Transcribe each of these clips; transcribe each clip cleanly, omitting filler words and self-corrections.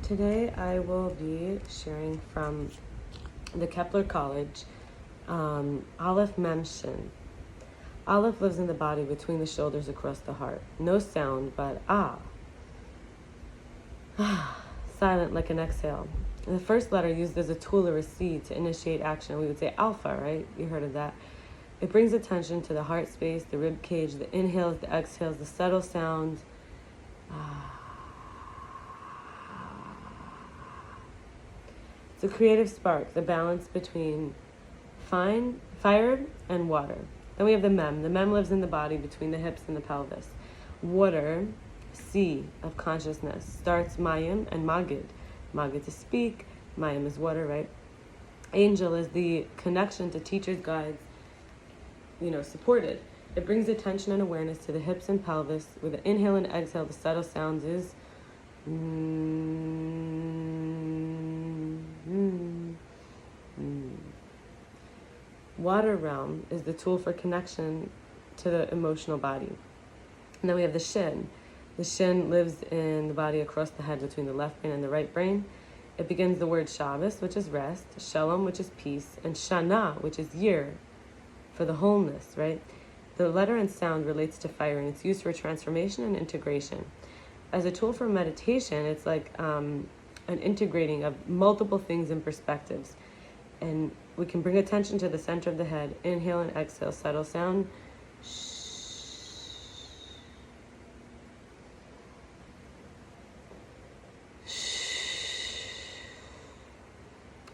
Today I will be sharing from the Kepler College, aleph mem shin. Aleph lives in the body between the shoulders across the heart. No sound, but silent like an exhale. And the first letter used as a tool or a seed to initiate action. We would say alpha, right? You heard of that. It brings attention to the heart space, the rib cage, the inhales, the exhales, the subtle sound. It's a creative spark, the balance between fire and water. Then we have the mem. The mem lives in the body between the hips and the pelvis. Water, sea of consciousness, starts mayim and magid. Magid to speak, mayim is water, right? Angel is the connection to teachers, guides, supported. It brings attention and awareness to the hips and pelvis. With the inhale and exhale, the subtle sounds is Water realm is the tool for connection to the emotional body. And then we have the shin. The shin lives in the body across the head between the left brain and the right brain. It begins the word Shabbos, which is rest, Shalom, which is peace, and Shana, which is year, for the wholeness, right? The letter and sound relates to fire, and it's used for transformation and integration. As a tool for meditation, it's like an integrating of multiple things and perspectives. And we can bring attention to the center of the head. Inhale and exhale, subtle sound.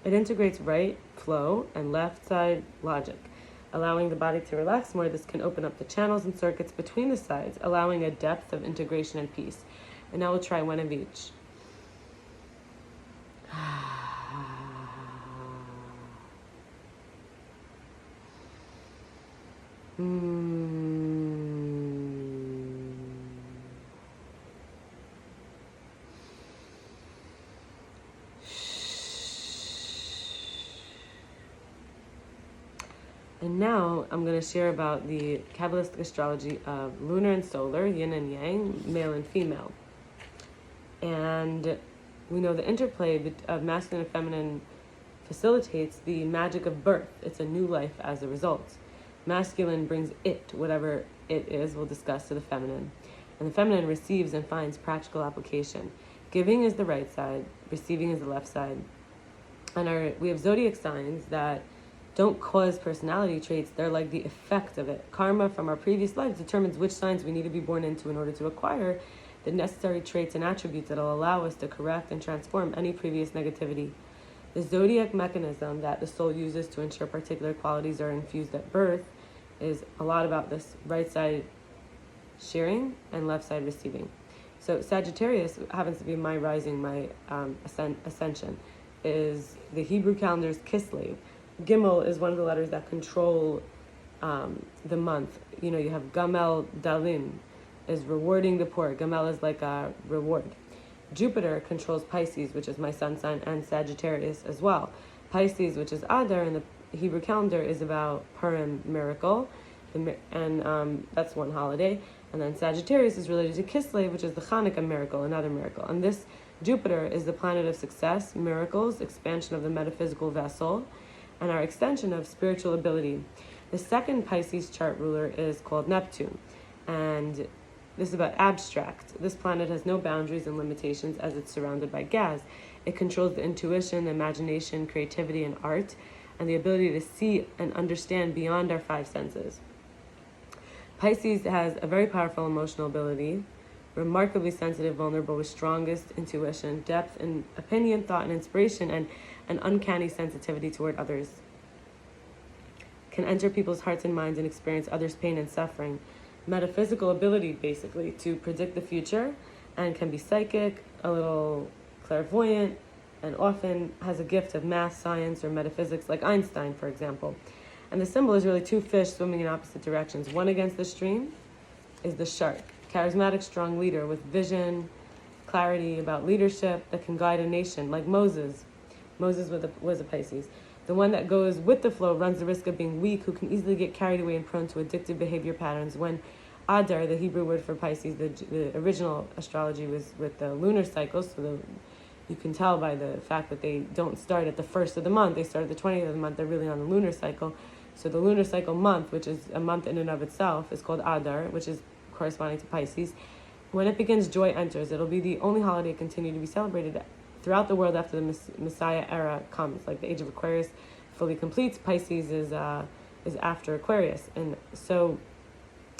It integrates right flow and left side logic. Allowing the body to relax more, this can open up the channels and circuits between the sides, allowing a depth of integration and peace. And now we'll try one of each. And now I'm going to share about the Kabbalistic astrology of lunar and solar, yin and yang, male and female. And we know the interplay of masculine and feminine facilitates the magic of birth. It's a new life as a result. Masculine brings it, whatever it is, we'll discuss, to the feminine. And the feminine receives and finds practical application. Giving is the right side, receiving is the left side. And we have zodiac signs that don't cause personality traits, they're like the effect of it. Karma from our previous lives determines which signs we need to be born into in order to acquire the necessary traits and attributes that will allow us to correct and transform any previous negativity. The zodiac mechanism that the soul uses to ensure particular qualities are infused at birth is a lot about this right side sharing and left side receiving. So Sagittarius happens to be my rising, my ascension, is the Hebrew calendar's Kislev. Gimel is one of the letters that control the month. You have Gamel Dalim, is rewarding the poor. Gamel is like a reward. Jupiter controls Pisces, which is my sun sign, and Sagittarius as well. Pisces, which is Adar in the Hebrew calendar, is about Purim, miracle, and that's one holiday. And then Sagittarius is related to Kislev, which is the Hanukkah miracle, another miracle. And this Jupiter is the planet of success, miracles, expansion of the metaphysical vessel, and our extension of spiritual ability. The second Pisces chart ruler is called Neptune, and this is about abstract. This planet has no boundaries and limitations as it's surrounded by gas. It controls the intuition, imagination, creativity, and art, and the ability to see and understand beyond our five senses. Pisces has a very powerful emotional ability, remarkably sensitive, vulnerable, with strongest intuition, depth in opinion, thought, and inspiration, and an uncanny sensitivity toward others. Can enter people's hearts and minds and experience others' pain and suffering. Metaphysical ability, basically, to predict the future, and can be psychic, a little clairvoyant, and often has a gift of math, science, or metaphysics, like Einstein, for example. And the symbol is really two fish swimming in opposite directions. One against the stream is the shark. Charismatic, strong leader with vision, clarity about leadership that can guide a nation, like Moses. Moses was a Pisces. The one that goes with the flow runs the risk of being weak, who can easily get carried away and prone to addictive behavior patterns. When Adar, the Hebrew word for Pisces, the original astrology was with the lunar cycle, so You can tell by the fact that they don't start at the 1st of the month, they start at the 20th of the month, they're really on the lunar cycle. So the lunar cycle month, which is a month in and of itself, is called Adar, which is corresponding to Pisces. When it begins, joy enters. It'll be the only holiday continue to be celebrated throughout the world after the Messiah era comes. Like the age of Aquarius fully completes, Pisces is after Aquarius. And so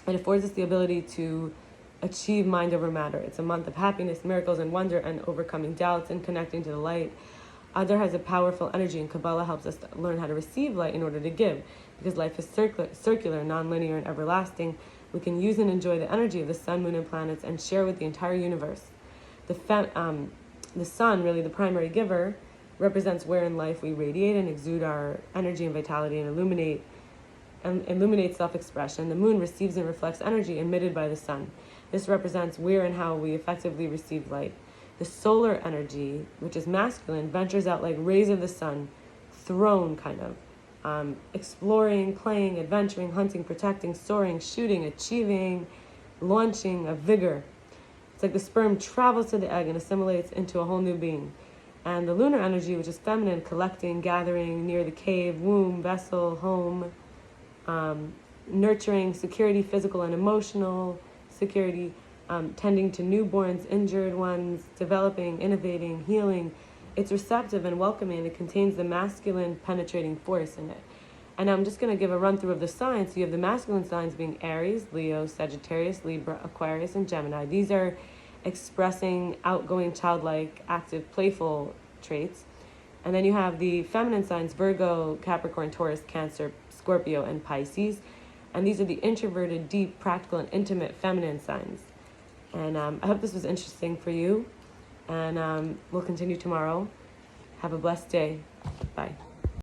it affords us the ability to achieve mind over matter. It's a month of happiness, miracles, and wonder, and overcoming doubts and connecting to the light. Adar has a powerful energy, and Kabbalah helps us to learn how to receive light in order to give. Because life is circular, non-linear, and everlasting, we can use and enjoy the energy of the sun, moon, and planets and share with the entire universe. The sun, really the primary giver, represents where in life we radiate and exude our energy and vitality and illuminate self-expression. The moon receives and reflects energy emitted by the sun. This represents where and how we effectively receive light. The solar energy, which is masculine, ventures out like rays of the sun, thrown kind of, exploring, playing, adventuring, hunting, protecting, soaring, shooting, achieving, launching, a vigor. It's like the sperm travels to the egg and assimilates into a whole new being. And the lunar energy, which is feminine, collecting, gathering, near the cave, womb, vessel, home, nurturing, security, physical and emotional security, tending to newborns, injured ones, developing, innovating, healing. It's receptive and welcoming. It contains the masculine penetrating force in it. And I'm just going to give a run through of the signs. So you have the masculine signs being Aries, Leo, Sagittarius, Libra, Aquarius, and Gemini. These are expressing outgoing, childlike, active, playful traits. And then you have the feminine signs, Virgo, Capricorn, Taurus, Cancer, Scorpio, and Pisces. And these are the introverted, deep, practical, and intimate feminine signs. And I hope this was interesting for you. And we'll continue tomorrow. Have a blessed day. Bye.